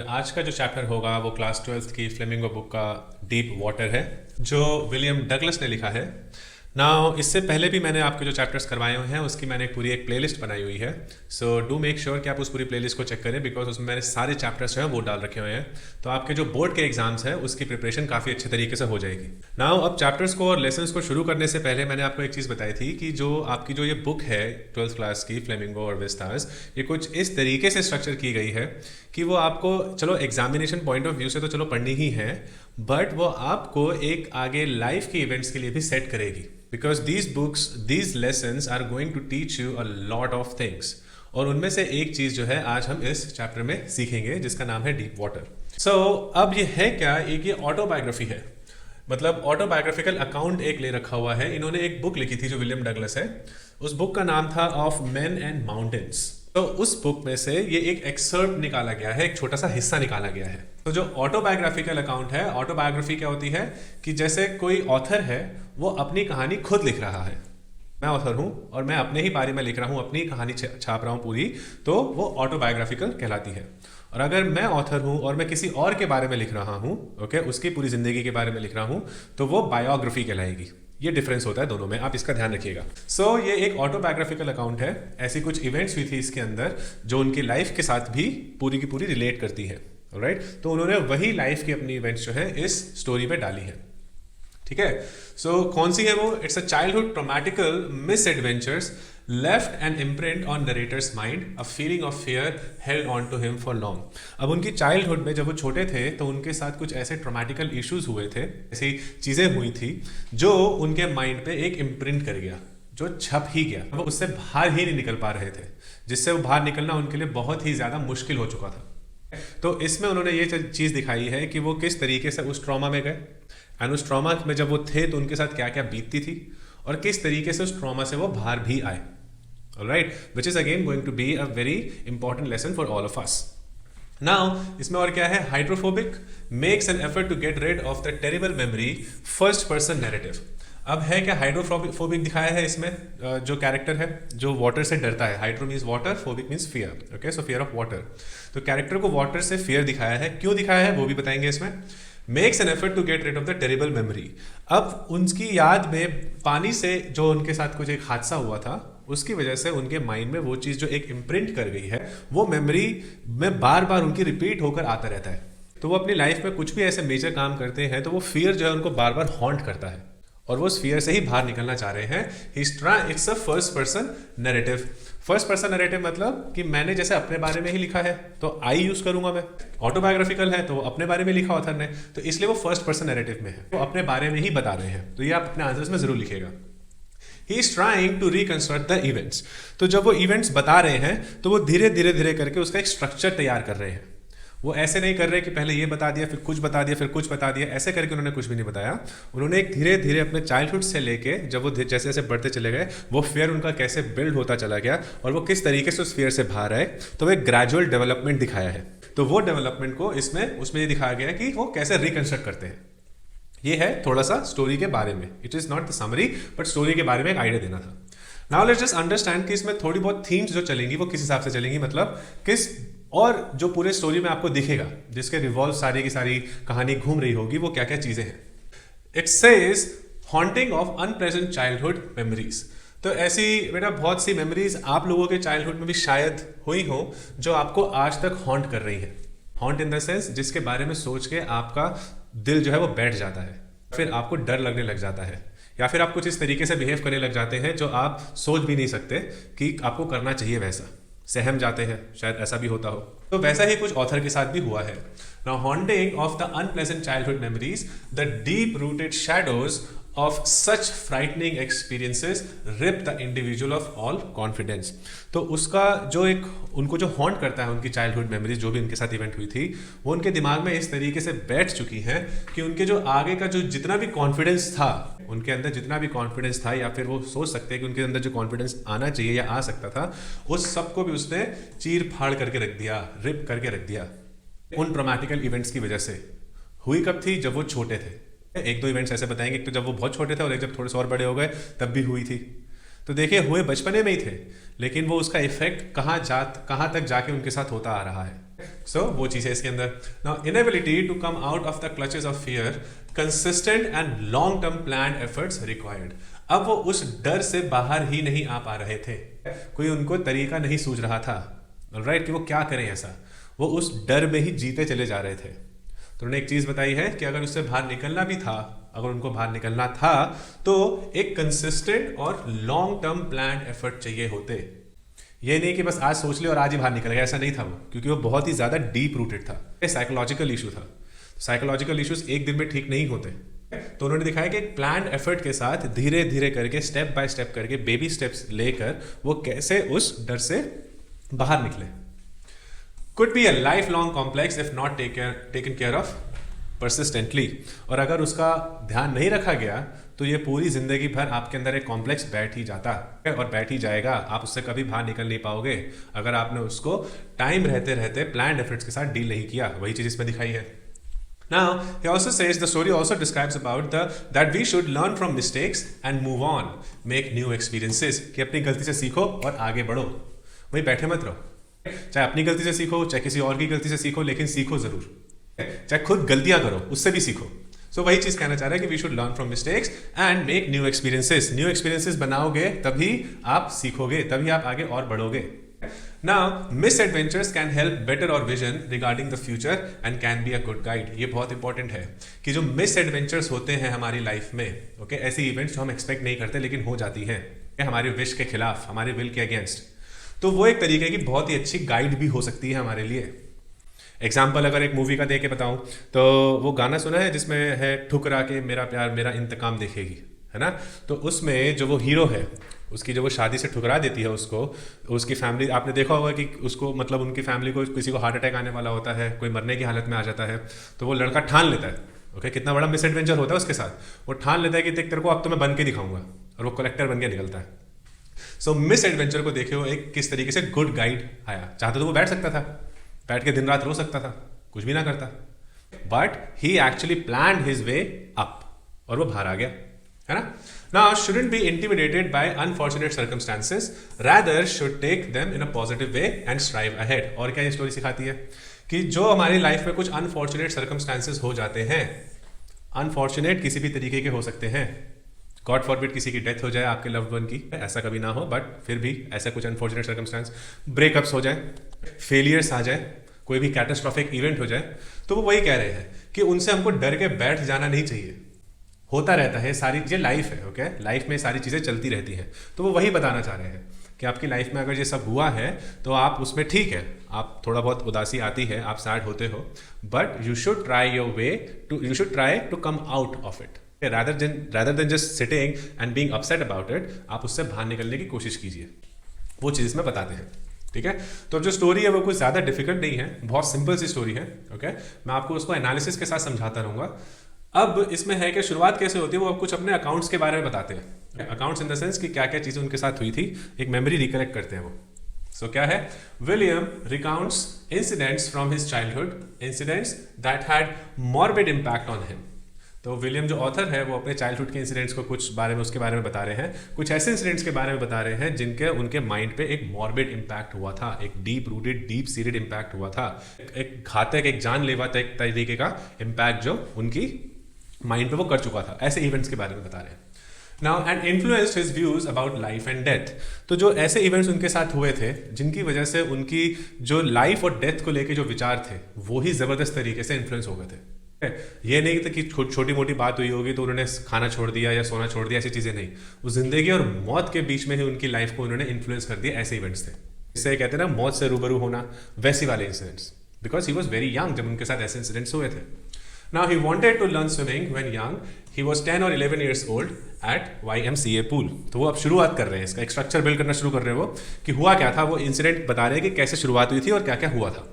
आज का जो चैप्टर होगा वो क्लास 12th की फ्लेमिंगो बुक का डीप वाटर है जो विलियम डगलस ने लिखा है। नाउ इससे पहले भी मैंने आपके जो चैप्टर्स करवाए हुए हैं उसकी मैंने पूरी एक प्लेलिस्ट बनाई हुई है। सो डू मेक श्योर कि आप उस पूरी प्लेलिस्ट को चेक करें बिकॉज उसमें मैंने सारे चैप्टर्स जो हैं वो डाल रखे हुए हैं। तो आपके जो बोर्ड के एग्जाम्स हैं उसकी प्रिपरेशन काफ़ी अच्छे तरीके से हो जाएगी। नाउ अब चैप्टर्स को और लेसन्स को शुरू करने से पहले मैंने आपको एक चीज़ बताई थी कि जो आपकी जो ये बुक है 12th क्लास की फ्लेमिंगो और विस्तास, ये कुछ इस तरीके से स्ट्रक्चर की गई है कि वो आपको चलो एग्जामिनेशन पॉइंट ऑफ व्यू से तो चलो पढ़नी ही है, बट वो आपको एक आगे लाइफ के इवेंट्स के लिए भी सेट करेगी because these lessons are going to teach you a lot of things. और उनमें से एक चीज जो है आज हम इस चैप्टर में सीखेंगे जिसका नाम है डीप वाटर। सो अब ये है क्या, एक ये ऑटोबायोग्राफी है, मतलब ऑटोबायोग्राफिकल अकाउंट एक ले रखा हुआ है। इन्होंने एक बुक लिखी थी जो विलियम डगलस है, उस बुक का नाम था ऑफ मैन एंड माउंटेन्स। तो उस बुक में से ये एक एक्सर्ट निकाला गया है, एक छोटा सा हिस्सा निकाला गया है। तो जो ऑटोबायोग्राफिकल अकाउंट है, ऑटोबायोग्राफी क्या होती है कि जैसे कोई ऑथर है वो अपनी कहानी खुद लिख रहा है। मैं ऑथर हूं और मैं अपने ही बारे में लिख रहा हूं, अपनी कहानी छाप रहा हूं पूरी, तो वो ऑटोबायोग्राफिकल कहलाती है। और अगर मैं ऑथर हूं और मैं किसी और के बारे में लिख रहा हूं, ओके, उसकी पूरी जिंदगी के बारे में लिख रहा हूं, तो वो बायोग्राफी कहलाएगी। ये डिफरेंस होता है दोनों में, आप इसका ध्यान रखिएगा। सो ये एक ऑटोबायोग्राफिकल अकाउंट है, ऐसी कुछ इवेंट्स हुई थी इसके अंदर जो उनकी लाइफ के साथ भी पूरी की पूरी रिलेट करती है। ऑलराइट, तो उन्होंने वही लाइफ की अपनी इवेंट्स जो है इस स्टोरी में डाली है। ठीक है, सो कौन सी है वो? It's a childhood traumatical misadventures left an imprint on narrator's mind, a feeling of fear held on to him for long. अब उनकी चाइल्डहुड में जब वो छोटे थे तो उनके साथ कुछ ऐसे ट्रॉमेटिकल इश्यूज हुए थे, ऐसी चीजें हुई थी जो उनके माइंड पे एक इम्प्रिंट कर गया, जो छप ही गया। वो उससे बाहर ही नहीं निकल पा रहे थे, जिससे वो बाहर निकलना उनके लिए बहुत ही ज्यादा मुश्किल हो चुका था। तो इसमें उन्होंने ये चीज दिखाई है कि वो किस तरीके से उस ट्रॉमा में गए, एंड उस ट्रॉमा में जब वो थे तो उनके साथ क्या क्या बीतती थी और किस तरीके से उस ट्रॉमा से वो बाहर भी आए। Alright, which is again going to be a very important lesson for all of us. Now इसमें और क्या है? Hydrophobic makes an effort to get rid of the terrible memory, first person narrative. अब है क्या? हाइड्रोफोबिक दिखाया है इसमें, जो कैरेक्टर है जो वाटर से डरता है। Hydro means water, phobic means fear. Okay, so fear of water. तो कैरेक्टर को वाटर से फियर दिखाया है, क्यों दिखाया है वो भी बताएंगे इसमें। Makes an effort to get rid of the terrible memory. अब उनकी याद में पानी से जो उनके साथ कुछ एक हादसा हुआ था, उसकी वजह से उनके माइंड में वो चीज़ जो एक इम्प्रिंट कर गई है वो मेमोरी में बार बार उनकी रिपीट होकर आता रहता है। तो वो अपनी लाइफ में कुछ भी ऐसे मेजर काम करते हैं तो वो फियर जो है उनको बार बार हॉन्ट करता है और वो उस फियर से ही बाहर निकलना चाह रहे हैं। It's a first person narrative. First person narrative मतलब कि मैंने जैसे अपने बारे में ही लिखा है तो आई यूज करूंगा मैं। ऑटोबायोग्राफिकल है तो वो अपने बारे में लिखा ऑथर ने, तो इसलिए वो फर्स्ट पर्सन नैरेटिव में है, वो अपने बारे में ही बता रहे हैं। तो ये आप अपने आंसर्स में जरूर लिखिएगा। He is trying to reconstruct the events. तो जब वो इवेंट्स बता रहे हैं तो वो धीरे धीरे धीरे करके उसका एक स्ट्रक्चर तैयार कर रहे हैं। वो ऐसे नहीं कर रहे कि पहले ये बता दिया फिर कुछ बता दिया फिर कुछ बता दिया, ऐसे करके उन्होंने कुछ भी नहीं बताया। उन्होंने एक धीरे धीरे अपने चाइल्डहुड से लेके जब वो जैसे जैसे बढ़ते चले गए, वो फियर उनका कैसे बिल्ड होता चला गया और वो किस तरीके से उस फियर से बाहर आए, तो वो एक ग्रेजुअल डेवलपमेंट दिखाया है। तो वो डेवलपमेंट को उसमें ये दिखाया गया है कि वो कैसे रिकंस्ट्रक्ट करते हैं। ये है थोड़ा सा स्टोरी के बारे में। It is not the summary but story के बारे में एक आइडिया देना था। नाउ लेट्स जस्ट अंडरस्टैंड कि इसमें थोड़ी बहुत थीम्स जो चलेंगी वो किस हिसाब से चलेंगी, मतलब किस, और जो पूरे स्टोरी में आपको दिखेगा जिसके रिवॉल्व सारी की सारी कहानी घूम रही होगी वो क्या क्या चीजें हैं। It says haunting of unpleasant childhood memories. तो ऐसी बेटा बहुत सी मेमोरीज आप लोगों के चाइल्डहुड में भी शायद हुई हो जो आपको आज तक हॉन्ट कर रही है। हॉन्ट इन द सेंस जिसके बारे में सोच के आपका दिल जो है वो बैठ जाता है, फिर आपको डर लगने लग जाता है, या फिर आप कुछ इस तरीके से बिहेव करने लग जाते हैं जो आप सोच भी नहीं सकते कि आपको करना चाहिए, वैसा सहम जाते हैं, शायद ऐसा भी होता हो। तो वैसा ही कुछ ऑथर के साथ भी हुआ है। Now haunting of the unpleasant childhood memories, the deep rooted shadows of such frightening experiences rip the individual of all confidence। तो उसका जो एक उनको जो हॉन्ट करता है, उनकी चाइल्डहुड मेमोरीज जो भी उनके साथ इवेंट हुई थी वो उनके दिमाग में इस तरीके से बैठ चुकी हैं कि उनके जो आगे का जो जितना भी कॉन्फिडेंस था, उनके अंदर जितना भी कॉन्फिडेंस था, या फिर वो सोच सकते हैं कि उनके अंदर जो कॉन्फिडेंस आना चाहिए या आ सकता था, उस सबको भी उसने चीर फाड़ करके रख दिया, रिप करके रख दिया उन ट्रॉमेटिकल इवेंट्स की वजह से। हुई कब थी? जब वो छोटे थे। एक दो इवेंट्स ऐसे बताएंगे, एक तो जब वो बहुत छोटे थे और एक जब थोड़े से और बड़े हो गए तब भी हुई थी। तो देखिए हुए बचपने में ही थे, लेकिन वो उसका इफेक्ट कहाँ तक जाके उनके साथ होता आ रहा है। सो वो चीज है इसके अंदर। Now inability to come out of the clutches of fear, consistent and long term plan efforts required. अब वो उस डर से बाहर ही नहीं आ पा रहे थे, कोई उनको तरीका नहीं सूझ रहा था, राइट, कि वो क्या करें ऐसा, वो उस डर में ही जीते चले जा रहे थे। तो उन्होंने एक चीज बताई है कि अगर उससे बाहर निकलना भी था, अगर उनको बाहर निकलना था तो एक कंसिस्टेंट और लॉन्ग टर्म प्लान एफर्ट चाहिए होते। ये नहीं कि बस आज सोच ले और आज ही बाहर निकल गया, ऐसा नहीं था वो, क्योंकि वो बहुत ही ज्यादा डीप रूटेड था, साइकोलॉजिकल इशू था। साइकोलॉजिकल इश्यूज एक दिन में ठीक नहीं होते। तो उन्होंने दिखाया कि एक प्लान एफर्ट के साथ धीरे धीरे करके, स्टेप बाय स्टेप करके, बेबी स्टेप्स लेकर वो कैसे उस डर से बाहर निकले। Could be a life long complex if not taken care of persistently. और अगर उसका ध्यान नहीं रखा गया तो ये पूरी जिंदगी भर आपके अंदर एक कॉम्प्लेक्स बैठ ही जाता है और बैठ ही जाएगा, आप उससे कभी बाहर निकल नहीं पाओगे अगर आपने उसको टाइम रहते रहते प्लान एफर्ट्स के साथ डील नहीं किया। वही चीज इसमें दिखाई है। Now, he also says, the story also describes about that we should learn from mistakes and move on, make new experiences, कि अपनी गलती से सीखो और आगे बढ़ो, वहीं बैठे मत रहो। चाहे अपनी गलती से सीखो, चाहे किसी और की गलती से सीखो, लेकिन सीखो जरूर। चाहे खुद गलतियां करो, उससे भी सीखो। सो वही चीज कहना चाह रहा है कि we should learn from mistakes and make new experiences. New experiences बनाओगे तभी आप सीखोगे, तभी आप आगे और बढ़ोगे। Now, misadventures can help better our vision regarding the future and can be a good guide. ये बहुत इंपॉर्टेंट है कि जो misadventures होते हैं हमारी लाइफ में, ओके, ऐसी इवेंट्स जो हम एक्सपेक्ट नहीं करते लेकिन हो जाती हैं हमारे विश के खिलाफ, हमारे विल के अगेंस्ट, तो वो एक तरीके की बहुत ही अच्छी गाइड भी हो सकती है हमारे लिए। एग्जाम्पल अगर एक मूवी का दे के बताऊं तो वो गाना सुना है जिसमें है ठुकरा के मेरा प्यार मेरा इंतकाम देखेगी, है ना। तो उसमें जो वो हीरो है, उसकी जो वो शादी से ठुकरा देती है उसको, उसकी फैमिली, आपने देखा होगा कि उसको, मतलब उनकी फैमिली को, किसी को हार्ट अटैक आने वाला होता है, कोई मरने की हालत में आ जाता है, तो वो लड़का ठान लेता है, ओके, कितना बड़ा मिस एडवेंचर होता है उसके साथ, वो ठान लेता है कि देख तेरे को अब तो मैं बन के दिखाऊंगा, और वो कलेक्टर बन के निकलता है। सो मिस एडवेंचर को देखे हो एक किस तरीके से गुड गाइड आया। चाहता तो वो बैठ सकता था, बैठ के दिन रात रो सकता था, कुछ भी ना करता, but he actually planned his way up और वो बाहर आ गया, है ना। Now, shouldn't be intimidated by unfortunate circumstances, rather should take them in a positive way and strive ahead. और क्या ये स्टोरी सिखाती है कि जो हमारी लाइफ में कुछ अनफॉर्चुनेट सर्कमस्टांसेस हो जाते हैं, अनफॉर्चुनेट किसी भी तरीके के हो सकते हैं, गॉड फॉरबिड किसी की डेथ हो जाए आपके लव्ड वन की, ऐसा कभी ना हो, बट फिर भी ऐसा कुछ अनफॉर्चुनेट सर्कमस्टांस, ब्रेकअप्स हो जाए, फेलियर्स आ जाए, कोई भी कैटास्ट्रॉफिक इवेंट हो जाए, तो वो वही कह रहे हैं कि उनसे हमको डर के बैठ जाना नहीं चाहिए। होता रहता है, सारी चीजें लाइफ है, ओके, लाइफ में सारी चीजें चलती रहती हैं। तो वो वही बताना चाह रहे हैं कि आपकी लाइफ में अगर ये सब हुआ है तो आप उसमें, ठीक है, आप थोड़ा बहुत उदासी आती है, आप सैड होते हो, but you should try your way to, you should try to come out of it, rather than just sitting and being upset about it, आप उससे बाहर निकलने की कोशिश कीजिए। वो चीज इसमें बताते हैं, ठीक है। तो अब जो स्टोरी है वो कुछ ज्यादा डिफिकल्ट नहीं है, बहुत सिंपल सी स्टोरी है, ओके। मैं आपको उसको एनालिसिस के साथ समझाता रहूंगा। अब इसमें है कि शुरुआत कैसे होती है, वो अब कुछ अपने अकाउंट्स के बारे में बताते हैं। अकाउंट्स इन द सेंस कि क्या क्या चीजें उनके साथ हुई थी, एक मेमोरी रिकलेक्ट करते हैं वो। सो क्या है, William recounts incidents from his childhood, incidents that had morbid impact on him. तो विलियम जो ऑथर है वो अपने चाइल्डहुड के इंसिडेंट्स को कुछ बारे में, उसके बारे में बता रहे हैं, कुछ ऐसे इंसिडेंट्स के बारे में बता रहे हैं जिनके उनके माइंड पे एक मॉर्बिड इम्पैक्ट हुआ था, एक deep rooted, deep seated impact हुआ था, एक घातक, एक जानलेवा तरीके का इम्पैक्ट जो उनकी माइंड पे वो कर चुका था। ऐसे इवेंट्स के बारे में बता रहे हैं। Now and influenced his views about life and death. तो जो ऐसे इवेंट्स उनके साथ हुए थे जिनकी वजह से उनकी जो लाइफ और डेथ को लेके जो विचार थे वो ही जबरदस्त तरीके से इन्फ्लुएंस हो गए थे। ये नहीं था कि छोटी मोटी बात हुई होगी तो उन्होंने खाना छोड़ दिया या सोना छोड़ दिया, ऐसी चीजें नहीं। वो जिंदगी और मौत के बीच में ही उनकी लाइफ को उन्होंने इन्फ्लुएंस कर दिया। ऐसे इवेंट्स थे, इससे कहते हैं ना मौत से रूबरू होना, वैसे वाले incidents, because he was very young जब उनके साथ ऐसे इंसिडेंट्स हुए थे। Now he wanted to learn swimming when young. He was 10 or 11 years old at YMCA pool. तो वो अब शुरुआत कर रहे हैं, इसका एक स्ट्रक्चर बिल्ड करना शुरू कर रहे हैं वो कि हुआ क्या था, वो इंसिडेंट बता रहे हैं कि कैसे शुरुआत हुई थी और क्या क्या हुआ था।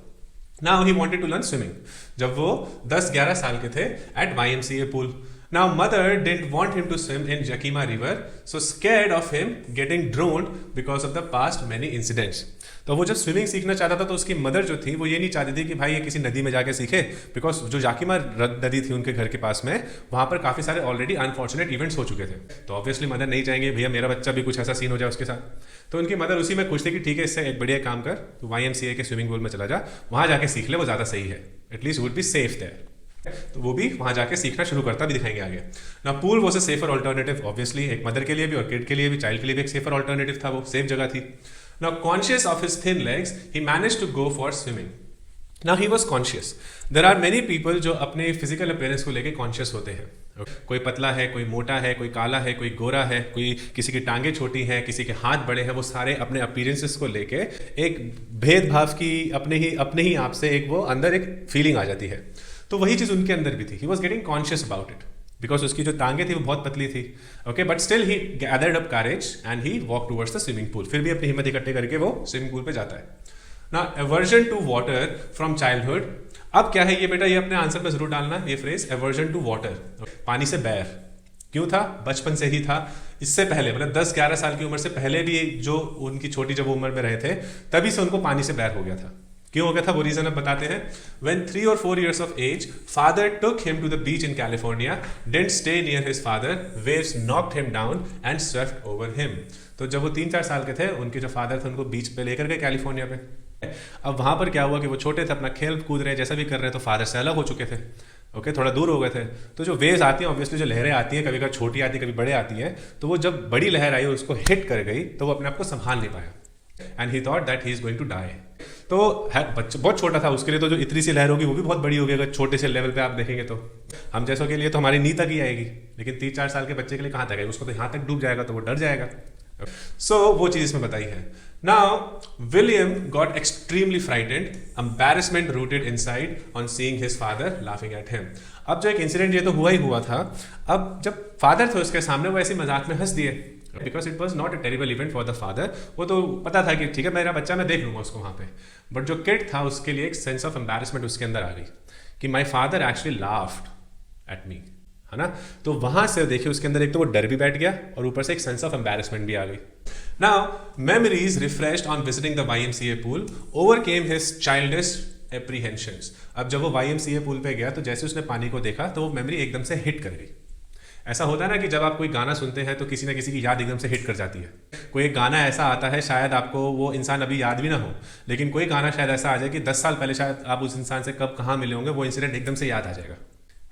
Now he wanted to learn swimming. जब वो 10-11 साल के थे at YMCA pool. Now mother didn't want him to swim in Yakima River, so scared of him getting drowned because of the past many incidents. तो वो जब swimming सीखना चाहता था तो उसकी मदर जो थी वो ये नहीं चाहती थी कि भाई ये किसी नदी में जाके सीखे, बिकॉज जो जाकिमा नदी थी उनके घर के पास में, वहाँ पर काफ़ी सारे ऑलरेडी अनफॉर्चुनेट इवेंट्स हो चुके थे। तो ऑब्वियसली मदर नहीं चाहेंगे भैया मेरा बच्चा भी कुछ ऐसा सीन हो जाए उसके साथ। तो उनकी मदर उसी में खुश थी कि ठीक है इससे एक बढ़िया काम कर, तो YMCA के स्विमिंग पूल में चला जा, वहाँ जाके सीख ले, वो ज़्यादा सही है, at least would be safe there. तो वो भी वहां जाके सीखना शुरू करता भी दिखाएंगे आगे ना। Pool was a safer alternative, obviously एक मदर के लिए भी और किड के लिए भी, चाइल्ड के लिए भी एक सेफर ऑल्टरनेटिव था, वो सेफ जगह थी। Now conscious of his thin legs, he managed to go for swimming. Now he was conscious. There are many people जो अपने physical appearance को लेके conscious होते हैं। कोई पतला है, कोई मोटा है, कोई काला है, कोई गोरा है, कोई किसी की टांगे छोटी हैं, किसी के हाथ बड़े हैं, वो सारे अपने अपीयरेंसेस को लेके एक भेदभाव की अपने ही आप से एक वो अंदर एक फीलिंग आ जाती है। तो वही चीज़ उनके अंदर भी थी। He was getting conscious about it. Because उसकी जो टांगे थी वो बहुत पतली थी, okay, but still he gathered up courage and he walk towards the swimming pool. फिर भी अपनी हिम्मत इकट्ठे करके वो स्विमिंग पूल पे जाता है ना। Aversion to water from childhood. अब क्या है ये बेटा, ये अपने आंसर में जरूर डालना ये फ्रेज, एवर्जन टू वाटर, पानी से बैर। क्यों था? बचपन से ही था। इससे पहले मतलब 10-11 साल की उम्र से पहले भी जो उनकी छोटी जब उम्र में रहे थे तभी से उनको पानी से बैर हो गया था। क्यों हो गया था वो रीजन अब बताते हैं। When 3 or 4 years of age, father took him to the beach in California, didn't stay near his father, waves knocked him down and swept over him. तो जब वो 3-4 साल के थे, उनके जो फादर थे उनको बीच पे लेकर गए कैलिफोर्निया पे। अब वहां पर क्या हुआ कि वो छोटे थे, अपना खेल कूद रहे जैसा भी कर रहे, तो फादर से अलग हो चुके थे, ओके, थोड़ा दूर हो गए थे। तो जो वेव्स आती हैं, ऑब्वियसली जो लहरें आती हैं, कभी कभी छोटी आती है, कभी बड़े आती हैं, तो वो जब बड़ी लहर आई उसको हिट कर गई तो वो अपने आप को संभाल नहीं पाया, and he thought that he is going to die. तो बच्चा बहुत छोटा था, उसके लिए तो जो इतनी सी लहर होगी वो भी बहुत बड़ी होगी। अगर छोटे से लेवल पे आप देखेंगे तो हम जैसों के लिए तो हमारी नी तक ही आएगी, लेकिन 3-4 साल के बच्चे के लिए कहाँ तक आएगी, उसको तो यहाँ तक डूब जाएगा, तो वो डर जाएगा। सो वो चीज इसमें बताई है। Now William got extremely frightened, embarrassment rooted inside on seeing his father laughing at him. अब जो एक इंसिडेंट ये तो हुआ ही हुआ था, अब जब फादर थे उसके सामने वो ऐसे मजाक में हंस दिए, because it was not a terrible event for the father. वो तो पता था कि ठीक है मेरा बच्चा, मैं देख लूंगा उसको वहाँ पे, बट जो किड था उसके लिए एक सेंस ऑफ एम्बैरेसमेंट उसके अंदर आ गई कि my father actually laughed at me, है ना। तो वहां से देखिए उसके अंदर एक तो वो डर भी बैठ गया और ऊपर से एक सेंस ऑफ एम्बैरेसमेंट भी आ गई। Now memories refreshed on visiting the YMCA pool overcame his childish apprehensions. अब जब वो YMCA पूल पे गया तो जैसे उसने पानी को देखा तो वो मेमोरी एकदम से हिट कर गई। ऐसा होता है ना कि जब आप कोई गाना सुनते हैं तो किसी ना किसी की याद एकदम से हिट कर जाती है। कोई एक गाना ऐसा आता है, शायद आपको वो इंसान अभी याद भी ना हो, लेकिन कोई गाना शायद ऐसा आ जाए कि 10 साल पहले शायद आप उस इंसान से कब कहाँ मिले होंगे, वो इंसिडेंट एकदम से याद आ जाएगा,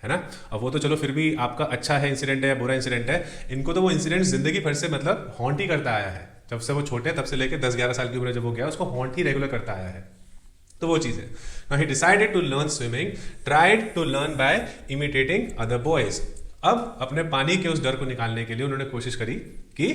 है ना। अब वो तो चलो फिर भी आपका अच्छा है इंसिडेंट है या बुरा इंसिडेंट है, इनको तो वो इंसिडेंट जिंदगी भर से मतलब हॉन्ट ही करता आया है। जब से वो छोटे तब से लेकर 10-11 साल की उम्र जब वो गया उसको हॉन्ट ही रेगुलर करता आया है। तो वो चीज़ है। Now he decided to learn swimming, tried to learn by imitating other boys. अब अपने पानी के उस डर को निकालने के लिए उन्होंने कोशिश करी कि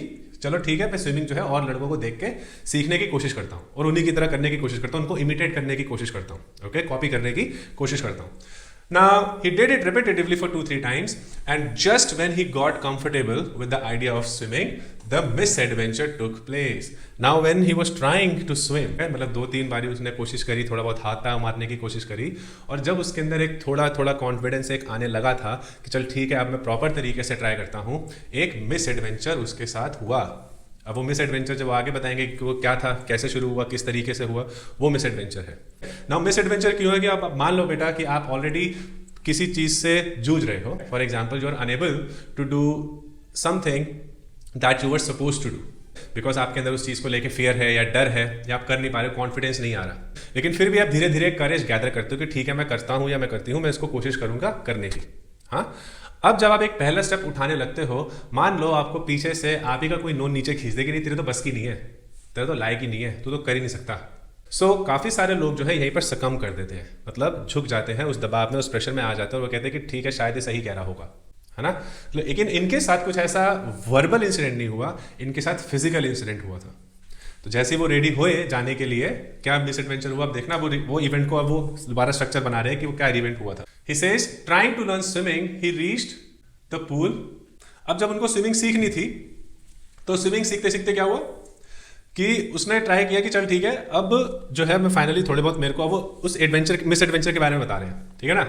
चलो ठीक है मैं स्विमिंग जो है और लड़कों को देख के सीखने की कोशिश करता हूँ और उन्हीं की तरह करने की कोशिश करता हूँ, उनको इमिटेट करने की कोशिश करता हूँ, ओके, कॉपी करने की कोशिश करता हूँ। Now he did it repetitively for 2-3 times, and just when he got comfortable with the idea of swimming, the misadventure took place. Now when he was trying to swim, मतलब 2-3 बारी उसने कोशिश करी, थोड़ा बहुत हाथ पैर मारने की कोशिश करी, और जब उसके अंदर एक थोड़ा कॉन्फिडेंस एक आने लगा था कि चल ठीक है अब मैं प्रॉपर तरीके से ट्राई करता हूँ, एक मिसएडवेंचर उसके साथ हुआ। अब वो मिस एडवेंचर जब आगे बताएंगे कि वो क्या था, कैसे शुरू हुआ, किस तरीके से हुआ, वो मिस एडवेंचर है। नाउ मिस एडवेंचर क्यों है कि आप मान लो बेटा कि आप ऑलरेडी किसी चीज से जूझ रहे हो, for example you are unable to do something that you were suppose to do, because आपके अंदर उस चीज को लेके फियर है या डर है या आप कर नहीं पा रहे, कॉन्फिडेंस नहीं आ रहा, लेकिन फिर भी आप धीरे धीरे करेज गैदर करते हो कि ठीक है मैं करता हूँ या मैं करती हूँ, मैं इसको कोशिश करूंगा करने की। हाँ, अब जब आप एक पहला स्टेप उठाने लगते हो, मान लो आपको पीछे से आप ही का कोई नोन नीचे खींच देगी, नहीं तेरे तो बस की नहीं है, तेरे तो लायक ही नहीं है, तू तो कर ही नहीं सकता। सो काफ़ी सारे लोग जो है यहीं पर सकम कर देते हैं, मतलब झुक जाते हैं, उस दबाव में उस प्रेशर में आ जाते हैं और वो कहते हैं कि ठीक है शायद ये सही कह रहा होगा, है ना। लेकिन इनके साथ कुछ ऐसा वर्बल इंसिडेंट नहीं हुआ, इनके साथ फिजिकल इंसिडेंट हुआ था। तो जैसे वो रेडी हुए जाने के लिए, क्या मिस एडवेंचर हुआ अब देखना, वो इवेंट को अब वो दोबारा स्ट्रक्चर बना रहे हैं कि वो क्या इवेंट हुआ था। He says, trying to learn swimming, he reached the pool. अब जब उनको स्विमिंग सीखनी थी तो स्विमिंग सीखते सीखते क्या हुआ कि उसने ट्राई किया कि चल ठीक है अब जो है मैं फाइनली थोड़े बहुत मेरे को अब उस एडवेंचर मिस एडवेंचर के बारे में बता रहे हैं, ठीक है ना।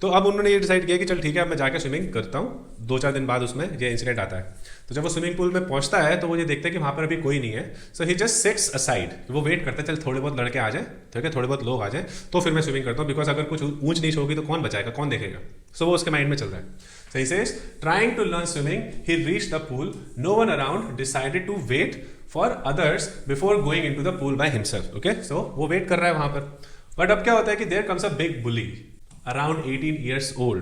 तो अब उन्होंने ये डिसाइड किया कि चल ठीक है, अब मैं जाके स्विमिंग करता हूँ। 2-4 दिन बाद उसमें ये इंसिडेंट आता है। तो जब वो स्विमिंग पूल में पहुंचता है तो वो ये देखता है कि वहाँ पर अभी कोई नहीं है। सो ही जस्ट सिट्स असाइड, वो वेट करता है चल थोड़े बहुत लड़के आ जाए, ठीक है, थोड़े बहुत लोग आ जाए तो फिर मैं स्विमिंग करता हूँ, बिकॉज अगर कुछ ऊंच नीच होगी तो कौन बचाएगा, कौन देखेगा। सो वो उसके माइंड में चल रहा है। So he says, trying to learn swimming, he reached the pool. No one around, decided to wait for others before going into the pool by himself. Okay, so वो wait कर रहा है वहाँ पर। But अब क्या होता है कि there comes a big bully, around 18 years old.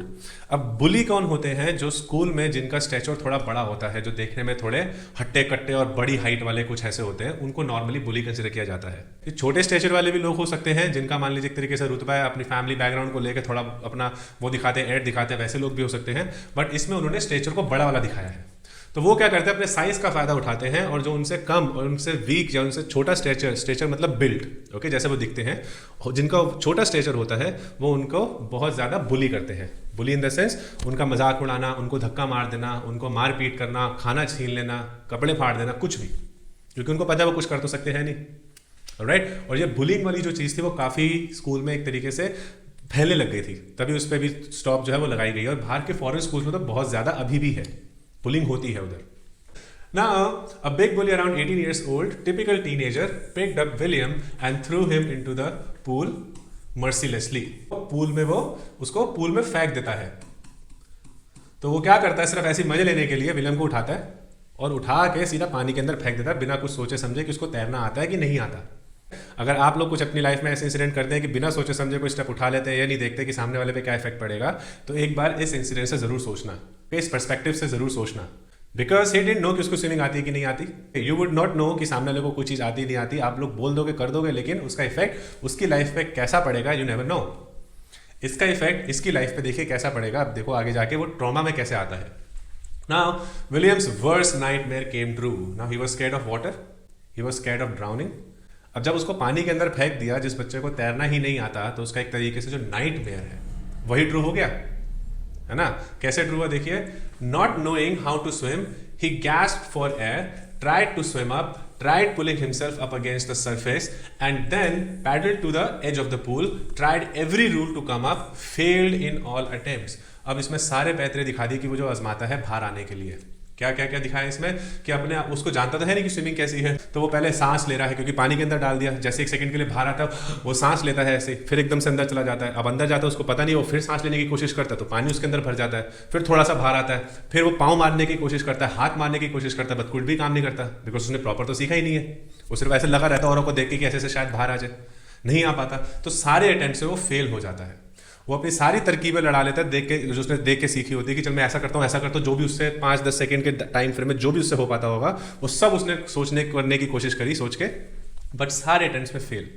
अब bully कौन होते हैं? जो स्कूल में जिनका स्टेचर थोड़ा बड़ा होता है, जो देखने में थोड़े हट्टे कट्टे और बड़ी हाइट वाले कुछ ऐसे होते हैं, उनको नॉर्मली बुली कंसिडर किया जाता है। ये छोटे स्टेचर वाले भी लोग हो सकते हैं, जिनका मान लीजिए एक तरीके से रुतबा है, अपनी फैमिली बैकग्राउंड को लेकर थोड़ा अपना वो दिखाते हैं, एड दिखाते हैं, वैसे लोग भी हो सकते हैं। बट इसमें उन्होंने स्टेचर को बड़ा वाला दिखाया है। तो वो क्या करते हैं, अपने साइज का फायदा उठाते हैं और जो उनसे कम और उनसे वीक या उनसे छोटा स्टेचर मतलब बिल्ड, ओके, जैसे वो दिखते हैं, जिनका छोटा स्टेचर होता है वो उनको बहुत ज़्यादा बुली करते हैं। बुली इन द सेंस उनका मजाक उड़ाना, उनको धक्का मार देना, उनको मार पीट करना, खाना छीन लेना, कपड़े फाड़ देना, कुछ भी, क्योंकि उनको पता है वो कुछ कर तो सकते हैं नहीं, राइट। और ये बुलिंग वाली जो चीज़ थी वो काफ़ी स्कूल में एक तरीके से फैलने लग गई थी, तभी उस पर भी स्टॉप जो है वो लगाई गई है। और बाहर के फॉरेन स्कूल में तो बहुत ज़्यादा अभी भी है, बुलिंग होती है उधर। Now, a big bully around 18 years old, typical teenager, picked up William and threw him into the pool mercilessly. Pool में वो उसको पूल में फेंक देता है। तो वो क्या करता है, सिर्फ ऐसी मजे लेने के लिए विलियम को उठाता है और उठा के सीधा पानी के अंदर फेंक देता है, बिना कुछ सोचे समझे कि उसको तैरना आता है कि नहीं आता। अगर आप लोग कुछ अपनी लाइफ में ऐसे इंसिडेंट करते हैं कि बिना सोचे समझे कोई स्टेप उठा लेते हैं या नहीं देखते कि सामने वाले पे क्या इफेक्ट पड़ेगा, तो एक बार इस इंसिडेंट से जरूर सोचना, इस पर्सपेक्टिव से जरूर सोचना। बिकॉज ही डिडंट नो कि उसको स्विमिंग आती है कि नहीं आती। यू वुड नॉट नो कि सामने वाले को कोई चीज़ आती नहीं आती, आप लोग बोल दोगे कर दोगे, लेकिन उसका इफेक्ट उसकी लाइफ पे कैसा पड़ेगा यू नेवर नो। इसका इफेक्ट इसकी लाइफ पे देखिए कैसा पड़ेगा, अब देखो आगे जाके वो ट्रॉमा में कैसे आता है। Now Williams worst nightmare came true. Now he was scared of water, he was scared of drowning. अब जब उसको पानी के अंदर फेंक दिया, जिस बच्चे को तैरना ही नहीं आता, तो उसका एक तरीके से जो नाइटमेयर है वही ट्रू हो गया, है ना। कैसे ट्रू हुआ देखिए, not knowing how to swim he gasped for air, tried to swim up, tried pulling himself up against the surface, and then paddled to the edge of the pool, tried every rule to come up, failed in all attempts. अब इसमें सारे पैतरे दिखा दी कि वो जो आजमाता है बाहर आने के लिए, क्या क्या क्या दिखाया इसमें कि अपने आप उसको जानता तो है नहीं कि स्विमिंग कैसी है, तो वो पहले सांस ले रहा है क्योंकि पानी के अंदर डाल दिया, जैसे 1 सेकंड के लिए बाहर आता है वो सांस लेता है ऐसे, फिर एकदम से अंदर चला जाता है। अब अंदर जाता है उसको पता नहीं, वो फिर सांस लेने की कोशिश करता है तो पानी उसके अंदर भर जाता है, फिर थोड़ा सा बाहर आता है, फिर वो पाँव मारने की कोशिश करता है, हाथ मारने की कोशिश करता है, बट कुछ भी काम नहीं करता, बिकॉज उसने प्रॉपर तो सीखा ही नहीं है। वो सिर्फ ऐसे लगा रहता है औरों को देख के कि ऐसे से शायद बाहर आ जाए, नहीं आ पाता, तो सारे अटेम्प्ट से वो फेल हो जाता है। वो अपनी सारी तरकीबें लड़ा लेता है देख के, जो उसने देख के सीखी होती है कि चल मैं ऐसा करता हूँ ऐसा करता हूँ, जो भी उससे 5-10 सेकंड के टाइम फ्रेम में जो भी उससे हो पाता होगा वो सब उसने सोचने करने की कोशिश करी सोच के, बट सारे अटेम्प्ट्स में fail.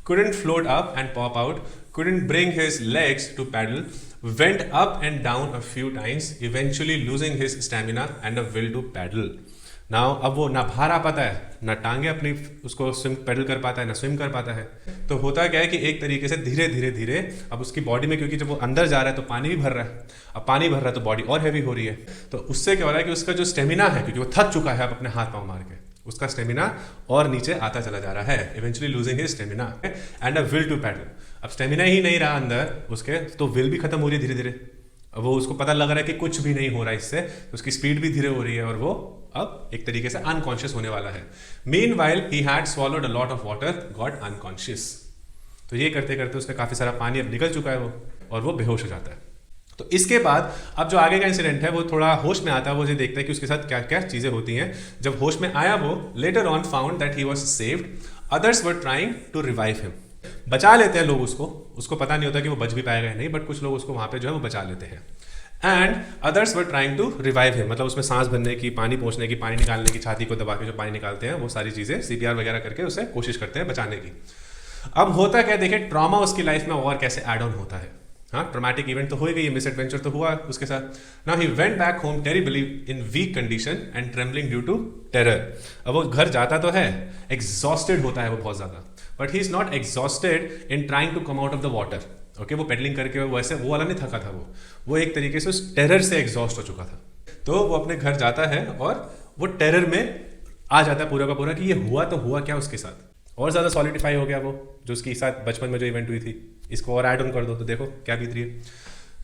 couldn't float up and pop out, couldn't bring his legs to paddle, went up and down a few times, eventually losing his stamina and a will to paddle. Now अब वो ना बाहर आ पाता है, ना टांगे अपनी उसको स्विम पेडल कर पाता है, ना स्विम कर पाता है। तो होता क्या है कि एक तरीके से धीरे धीरे धीरे अब उसकी बॉडी में, क्योंकि जब वो अंदर जा रहा है तो पानी भी भर रहा है, अब पानी भर रहा है तो बॉडी और हैवी हो रही है, तो उससे क्या हो रहा है कि उसका जो स्टेमिना है, क्योंकि वो थक चुका है अब अपने हाथ पाँव मार के, उसका स्टेमिना और नीचे आता चला जा रहा है, eventually losing his stamina and a will to paddle. अब स्टेमिना ही नहीं रहा अंदर उसके, तो विल भी खत्म हो रही है धीरे धीरे। अब वो उसको पता लग रहा है कि कुछ भी नहीं हो रहा इससे, तो उसकी स्पीड भी धीरे हो रही है और वो अब एक तरीके से अनकॉन्शियस होने वाला है। Meanwhile he had swallowed a lot of water, got unconscious. तो ये करते करते उसने काफी सारा पानी अब निकल चुका है वो, और वो बेहोश हो जाता है। तो इसके बाद अब जो आगे का इंसिडेंट है वो थोड़ा होश में आता है, वो ये देखता है कि उसके साथ क्या क्या चीजें होती हैं। जब होश में आया वो later on found that he was saved, others were trying to revive him. बचा लेते हैं लोग उसको पता नहीं होता कि वो बच भी पाएगा या नहीं, बट कुछ लोग उसको वहां पे जो है वो बचा लेते हैं। And others were trying to revive him, मतलब उसमें सांस भरने की, पानी पहुंचने की, पानी निकालने की, छाती को दबा के जो पानी निकालते हैं वो सारी चीजें CPR वगैरह करके उसे कोशिश करते हैं बचाने की। अब होता क्या, देखिए ट्रॉमा उसकी लाइफ में और कैसे एड ऑन होता है। हाँ, ट्रॉमेटिक इवेंट तो हो गई, मिस एडवेंचर तो हुआ उसके साथ। Now he went back home terribly in weak condition and trembling due to terror. अब वो घर जाता तो है, एग्जॉस्टेड होता है वो बहुत ज्यादा, but he is not exhausted in trying to come out of the water. Okay, वो पेडलिंग करके वैसे वो वाला नहीं थका था, वो एक तरीके से उस टेरर से एग्जॉस्ट हो चुका था। तो वो अपने घर जाता है और वो टेरर में आ जाता है पूरा का पूरा कि ये हुआ तो हुआ क्या उसके साथ, और ज्यादा सॉलिडिफाई हो गया वो जो उसके साथ बचपन में जो इवेंट हुई थी। इसको और ऐड ऑन कर दो तो देखो क्या बीत रही है।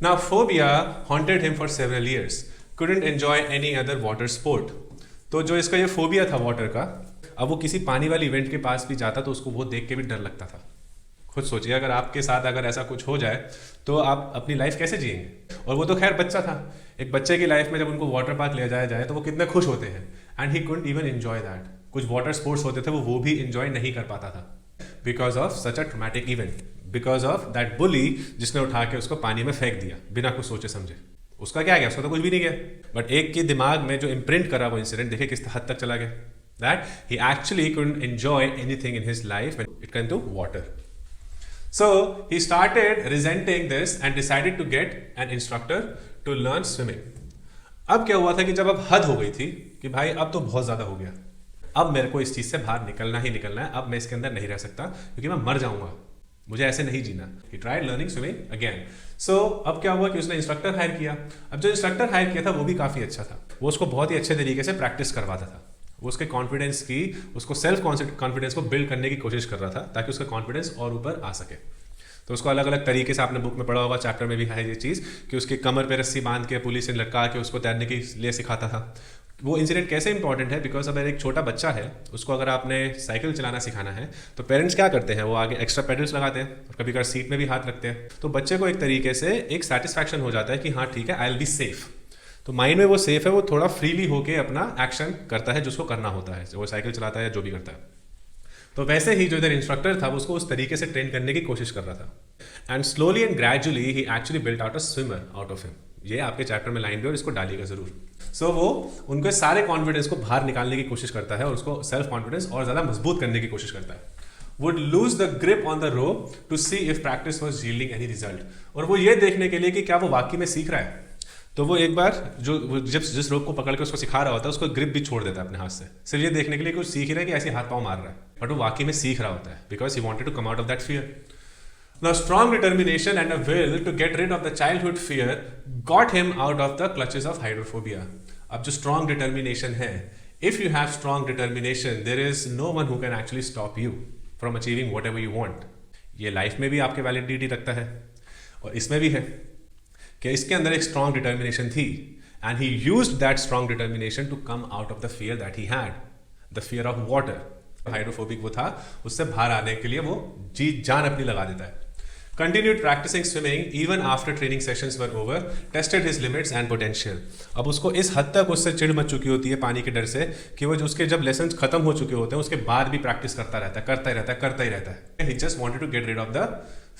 Now phobia haunted him for several years. Couldn't enjoy any other water sport. तो जो इसका ये फोबिया था वाटर का, अब वो किसी पानी वाली इवेंट के पास भी जाता तो उसको वो देख के भी डर लगता था। खुद सोचिए अगर आपके साथ अगर ऐसा कुछ हो जाए तो आप अपनी लाइफ कैसे जिएंगे। और वो तो खैर बच्चा था, एक बच्चे की लाइफ में जब उनको वाटर पार्क ले जाया जाए तो वो कितने खुश होते हैं। And he couldn't even enjoy that. कुछ वाटर स्पोर्ट्स होते थे वो भी एंजॉय नहीं कर पाता था because of such a traumatic event, because of that bully जिसने उठा के उसको पानी में फेंक दिया बिना कुछ सोचे समझे। उसका क्या गया, उसका तो कुछ भी नहीं गया, बट एक के दिमाग में जो इम्प्रिंट करा वो इंसिडेंट देखिए किस हद तक चला गया, that he actually couldn't enjoy anything in his life when it come to water. So he started resenting this and decided to get an instructor to learn swimming. अब क्या हुआ था कि जब अब हद हो गई थी कि भाई अब तो बहुत ज्यादा हो गया, अब मेरे को इस चीज से बाहर निकलना ही निकलना है, अब मैं इसके अंदर नहीं रह सकता क्योंकि मैं मर जाऊंगा, मुझे ऐसे नहीं जीना। He tried learning swimming again. So अब क्या हुआ कि उसने इंस्ट्रक्टर हायर किया। अब जो इंस्ट्रक्टर हायर किया था वो भी काफी अच्छा था, वो उसको बहुत ही अच्छे तरीके से प्रैक्टिस करवाता था, वो उसके कॉन्फिडेंस की, उसको सेल्फ कॉन्फिडेंस को बिल्ड करने की कोशिश कर रहा था ताकि उसका कॉन्फिडेंस और ऊपर आ सके। तो उसको अलग अलग तरीके से, आपने बुक में पढ़ा होगा, चैप्टर में भी है ये चीज़ कि उसके कमर पे रस्सी बांध के पुलिस से लटका के उसको तैरने के लिए सिखाता था। वो इंसिडेंट कैसे इंपॉर्टेंट है, बिकॉज अगर एक छोटा बच्चा है उसको अगर आपने साइकिल चलाना सिखाना है तो पेरेंट्स क्या करते हैं, वो आगे एक्स्ट्रा पेडल्स लगाते हैं और कभी कभी सीट में भी हाथ रखते हैं। तो बच्चे को एक तरीके से एक सेटिस्फैक्शन हो जाता है कि हाँ ठीक है, आई विल बी सेफ। तो माइंड में वो सेफ है, वो थोड़ा फ्रीली होके अपना एक्शन करता है जो उसको करना होता है, वो साइकिल चलाता है या जो भी करता है। तो वैसे ही जो इधर इंस्ट्रक्टर था वो उसको उस तरीके से ट्रेन करने की कोशिश कर रहा था। And slowly and gradually he actually built out a swimmer out of him. ये आपके चैप्टर में लाइन भी, और इसको डालिएगा जरूर। सो वो उनके सारे कॉन्फिडेंस को बाहर निकालने की कोशिश करता है और उसको सेल्फ कॉन्फिडेंस और ज्यादा मजबूत करने की कोशिश करता है। Would lose the grip on the rope to see if practice was yielding any result. और वो ये देखने के लिए कि क्या वो वाकई में सीख रहा है। तो वो एक बार जो जिस रोप को पकड़ के उसको सिखा रहा होता है उसको ग्रिप भी छोड़ देता है अपने हाथ से, सिर्फ ये देखने के लिए कुछ सीख रहा है कि ऐसे हाथ पांव मार रहा है, बट वो वाकई में सीख रहा होता है because he wanted to come out of that fear. Now, strong determination and a will to get rid of the childhood fear got him out of the clutches of hydrophobia. अब जो strong determination है, if you have strong determination, there is no one who can actually stop you from achieving whatever you want. ये life में भी आपके validity रखता है और इसमें भी है कि इसके अंदर एक strong determination थी, and he used that strong determination to come out of the fear that he had, the fear of water. Hydrophobic वो था, उससे बाहर आने के लिए वो जी जान अपनी लगा देता है। Continued practicing swimming even after training sessions were over, tested his limits and potential. अब उसको इस हद तक उससे चिढ़ मच चुकी होती है पानी के डर से कि वो जो उसके जब लेसन्स खत्म हो चुके होते हैं उसके बाद भी प्रैक्टिस करता ही रहता है। He just wanted to get rid of the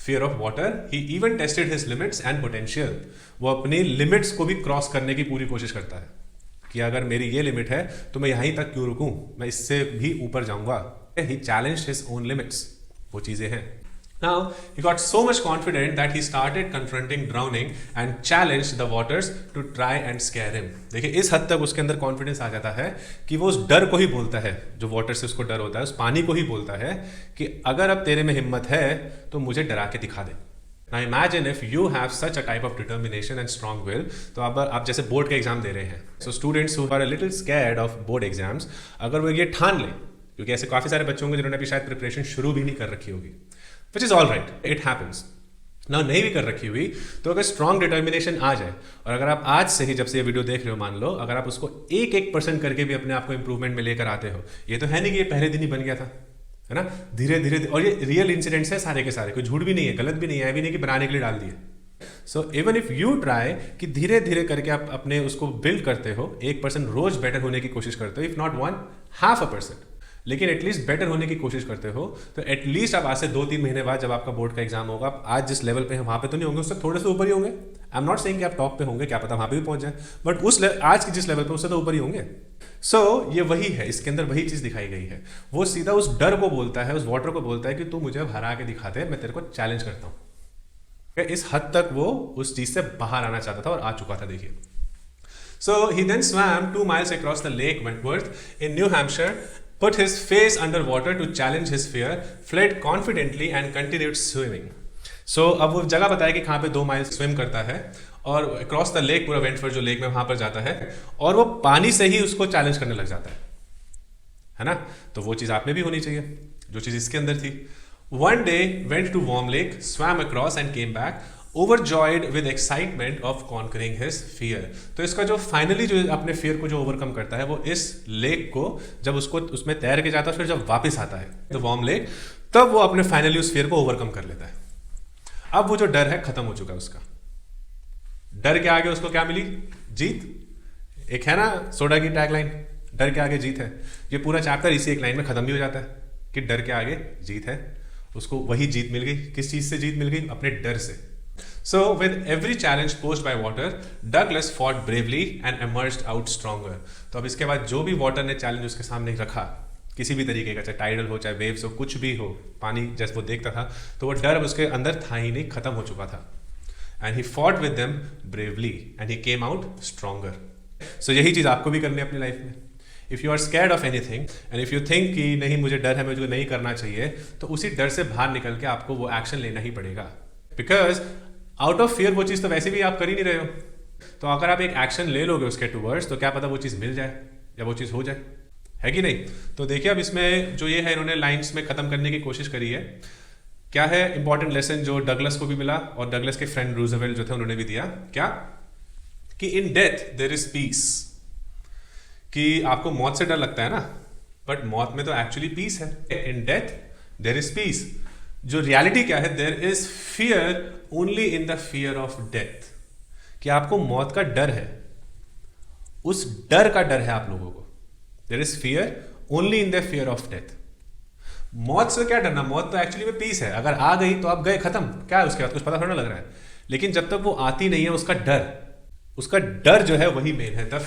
fear of water. He even tested his limits and potential. वो अपनी लिमिट्स को भी क्रॉस करने की पूरी कोशिश करता है कि अगर मेरी ये लिमिट है तो मैं यहीं तक क्यों रुकूं, मैं इससे भी ऊपर जाऊंगा। He challenged his own limits. वो चीजें हैं। Now, he got so much confident that he started confronting drowning and challenged the waters to try and scare him. देखिए इस हद तक उसके अंदर कॉन्फिडेंस आ जाता है कि वो उस डर को ही बोलता है, जो वाटर से उसको डर होता है, उस पानी को ही बोलता है कि अगर अब तेरे में हिम्मत है तो मुझे डरा के दिखा दे। Now imagine if you have such a type of determination and strong will, तो अब आप जैसे बोर्ड का एग्जाम दे रहे हैं, so students who are a little scared of board exams, अगर वो ये ठान लें, क्योंकि ऐसे काफी सारे बच्चे होंगे जिन्होंने अभी शायद प्रिपरेशन शुरू भी नहीं कर रखी होगी, which is all right, it happens. Now नहीं भी कर रखी हुई तो अगर strong determination आ जाए और अगर आप आज से ही, जब से ये वीडियो देख रहे हो, मान लो अगर आप उसको 1% करके भी अपने आप को इंप्रूवमेंट में लेकर आते हो, ये तो है नहीं कि ये पहले दिन ही बन गया था, है ना, धीरे धीरे। और ये रियल इंसिडेंट्स है सारे के सारे, कोई झूठ भी नहीं है, गलत भी नहीं है, भी नहीं कि बनाने के लिए डाल दिए। So even if you try कि धीरे धीरे करके आप अपने उसको बिल्ड करते हो, 1% रोज बेटर होने की कोशिश करते हो, इफ नॉट 1/2%, लेकिन एटलीस्ट बेटर होने की कोशिश करते हो, तो एटलीस्ट आप आज से 2-3 महीने बाद जब आपका बोर्ड का एग्जाम होगा, आप आज जिस लेवल पे हैं वहां पे तो नहीं होंगे, उससे थोड़े से ऊपर ही होंगे। आई एम नॉट सेइंग कि आप टॉप पे होंगे, क्या पता वहां पे भी पहुंच जाए, बट उस आज की जिस लेवल पे उससे तो ऊपर ही होंगे। सो ये वही है, इसके अंदर वही चीज दिखाई गई है। वो सीधा उस डर को बोलता है, उस वाटर को बोलता है कि तू मुझे हरा के दिखा दे, मैं तेरे को चैलेंज करता हूँ। इस हद तक वो उस चीज से बाहर आना चाहता था और आ चुका था, देखिए। So he then swam 2 miles across the Lake Wentworth in New Hampshire, put his face under water to challenge his fear, fled confidently and continued swimming. So अब वो जगह बताया कि कहाँ पे 2 माइल स्विम करता है और अक्रॉस द लेक, पूरा वेंटफोर्ड जो लेक में वहां पर जाता है और वो पानी से ही उसको चैलेंज करने लग जाता है ना। तो वो चीज आप में भी होनी चाहिए जो चीज इसके अंदर थी। One day went to warm lake, swam across and came back. Overjoyed with excitement of conquering his fear. तो इसका जो फाइनली जो अपने फियर को जो ओवरकम करता है वो इस लेक को जब उसको उसमें तैर के जाता है, फिर जब वापस आता है द वार्म लेक, तब वो अपने फाइनली उस फियर को ओवरकम कर लेता है। अब वो जो डर है खत्म हो चुका है उसका। डर के आगे उसको क्या मिली? जीत। एक है ना सोडा की टैगलाइन, डर के आगे जीत है। ये पूरा चैप्टर इसी एक लाइन में खत्म भी हो जाता है कि डर के आगे जीत है। उसको वही जीत मिल गई। किस चीज से जीत मिल गई? अपने डर से। So with every challenge posed by water, Douglas fought bravely and emerged out stronger. तो अब इसके बाद जो भी वाटर ने चैलेंज उसके सामने रखा, किसी भी तरीके का, चाहे टाइडल हो, चाहे वेव्स हो, कुछ भी हो, पानी जैसे वो देखता था, तो वो डर अब उसके अंदर था ही नहीं, खत्म हो चुका था। And he fought with them bravely and he came out stronger. So यही चीज आपको भी करनी है अपनी लाइफ में। If you are scared of anything and if you think कि नहीं मुझे डर है, मुझे नहीं करना चाहिए, तो उसी डर से बाहर निकल के आपको वो एक्शन लेना ही पड़ेगा। बिकॉज आउट ऑफ फियर वो चीज़ तो वैसे भी आप कर ही नहीं रहे हो। तो अगर आप एक एक्शन ले लोगे उसके टूवर्ड्स, तो क्या पता वो चीज़ मिल जाए या वो चीज़ हो जाए, है कि नहीं? तो देखिए अब इसमें जो ये है, इन्होंने लाइन्स में ख़त्म करने की कोशिश करी है। क्या है इंपॉर्टेंट लेसन जो डगलस को भी मिला और डगलस के फ्रेंड रूजवेल्ट जो थे उन्होंने भी दिया? क्या? कि in death there is peace. कि आपको मौत से डर लगता है ना, बट मौत में तो एक्चुअली पीस है। In death there is peace. जो रियलिटी क्या है? There is fear only in the fear of death. कि आपको मौत का डर है, उस डर का डर है आप लोगों को। There is fear only in the fear of death. मौत से क्या डरना? मौत तो एक्चुअली में पीस है। अगर आ गई तो आप गए, खत्म। क्या है उसके बाद? कुछ पता थोड़ा लग रहा है। लेकिन जब तक वो आती नहीं है, उसका डर जो है वही मेन है। The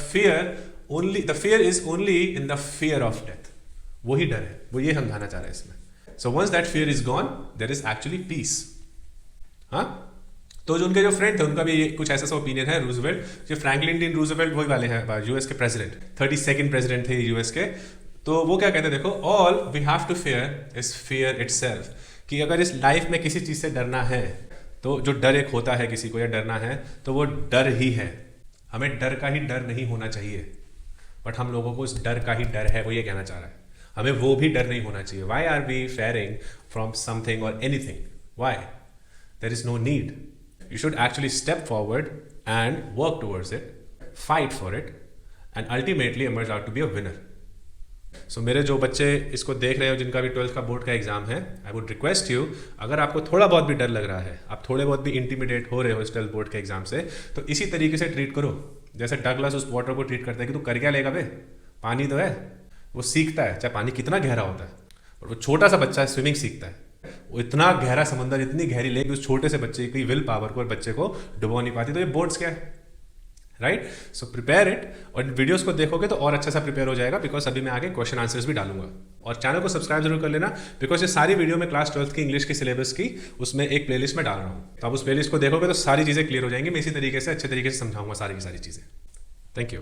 fear is only in the fear of death. वही डर है, वो ये समझाना चाह रहा है इसमें। So once that fear is gone, there is actually peace. हाँ, तो जो उनके जो फ्रेंड थे उनका भी कुछ ऐसा सा ओपिनियन है। रूजवेल्ट, जो फ्रैंकलिन डी रूजवेल्ट वही वाले हैं, यूएस के प्रेसिडेंट, 32nd प्रेसिडेंट थे यूएस के। तो वो क्या कहते हैं? देखो, all we have to fear is fear itself. कि अगर इस लाइफ में किसी चीज से डरना है, तो जो डर एक होता है किसी को, या डरना है, तो वो डर ही है। हमें डर का ही डर नहीं होना चाहिए, बट हम लोगों को इस डर का ही डर है, वो ये कहना चाह रहा है। हमें वो भी डर नहीं होना चाहिए। Why are we fearing from something और anything? Why? There is no need. You should actually step forward and work towards it, fight for it, and ultimately emerge out to be a winner. So मेरे जो बच्चे इसको देख रहे हो, जिनका भी 12th का बोर्ड का एग्जाम है, I would request you, अगर आपको थोड़ा बहुत भी डर लग रहा है, आप थोड़े बहुत भी इंटिमिडेट हो रहे हो इस 12th बोर्ड के एग्जाम से, तो इसी तरीके से ट्रीट करो जैसे डगलस उस वाटर को ट्रीट करता है कि तू कर क्या लेगा बे, पानी तो है। वो सीखता है, चाहे पानी कितना गहरा होता है, और वो छोटा सा बच्चा है, स्विमिंग सीखता है। वो इतना गहरा समंदर, इतनी गहरी लेक, उस छोटे से बच्चे की विल पावर को और बच्चे को डुबो नहीं पाती। तो ये बोर्ड्स क्या है, राइट? सो प्रिपेयर इट, और वीडियोस को देखोगे तो और अच्छा सा प्रिपेयर हो जाएगा, बिकॉज अभी मैं आगे क्वेश्चन आंसर्स भी डालूंगा। और चैनल को सब्सक्राइब जरूर कर लेना, बिकॉज ये सारी वीडियो मैं क्लास 12th की इंग्लिश के सिलेबस की उसमें एक प्लेलिस्ट में डाल रहा हूँ। तो आप उस प्लेलिस्ट को देखोगे तो सारी चीज़ें क्लियर हो जाएंगी। मैं इसी तरीके से अच्छे तरीके से समझाऊंगा सारी की सारी चीज़ें। Thank you.